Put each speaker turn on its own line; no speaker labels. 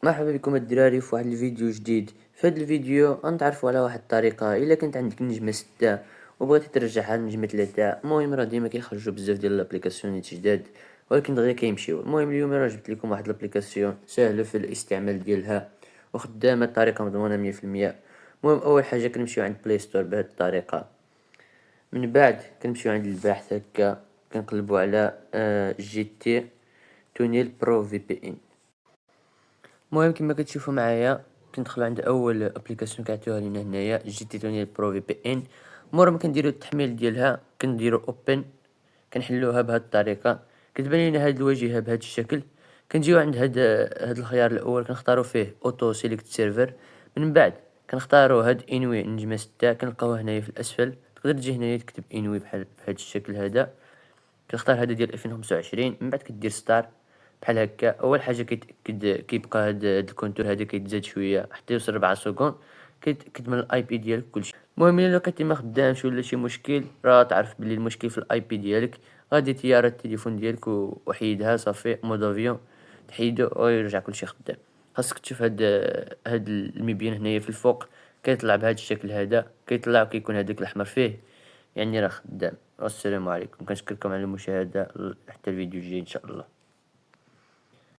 مرحبا بكم الدراري في واحد الفيديو جديد. في هذا الفيديو غنتعرفوا على واحد الطريقه. الا كانت عندك نجمه 6 وبغيتي ترجعها لنجمه 3، المهم راه ديما كيخرجوا بزاف ديال لابليكاسيونيت جداد، ولكن دغيا كيمشيو. المهم اليوم راه جبت لكم واحد لابليكاسيون سهله في الاستعمال ديالها وخدامه الطريقه مضمونه 100%. المهم اول حاجه كنمشيو عند بلاي ستور بهذه الطريقه، من بعد كنمشيو عند البحث هكا، كنقلبوا على جي تي تونيل برو في بي ان. المهم كما كتشوفوا معايا كندخلوا عند اول ابليكاسيون كيعطيوها لينا هنايا جي تي تونيل برو في بي ان. مورا ما كنديروا التحميل ديالها كنديروا اوبن، كنحلوها بهذه الطريقه. كتبان لينا هذه الواجهه بهذا الشكل. كنجيو عند هذا الخيار الاول كنختاروا فيه اوتو سيليكت سيرفر. من بعد كنختاروا هاد انوي نجمه 6، كنلقاوه هنايا في الاسفل. تقدر تجي هنايا تكتب انوي بهذا الشكل هذا. كنختار هذا ديال 2025. من بعد كدير ستار بحال هكا. اول حاجه كيتاكد كيبقى هاد الكونتور هذا كيتزاد شويه حتى يوصل 4 سكون. كيتاكد من الاي بي ديالك كلشي. المهم الا لقيتي ما خدامش ولا شي مشكل، راه تعرف بلي المشكل في الاي بي ديالك. غادي تيار التليفون ديالك وحيدها صافي مود افيون، تحيدو ويرجع كلشي خدام. خاصك تشوف هاد المبين هنايا في الفوق كيطلع بهذا الشكل هذا، كيطلع وكيكون هذاك الاحمر فيه، يعني راه خدام. والسلام عليكم، كنشكركم على المشاهدة، حتى الفيديو الجاي ان شاء الله.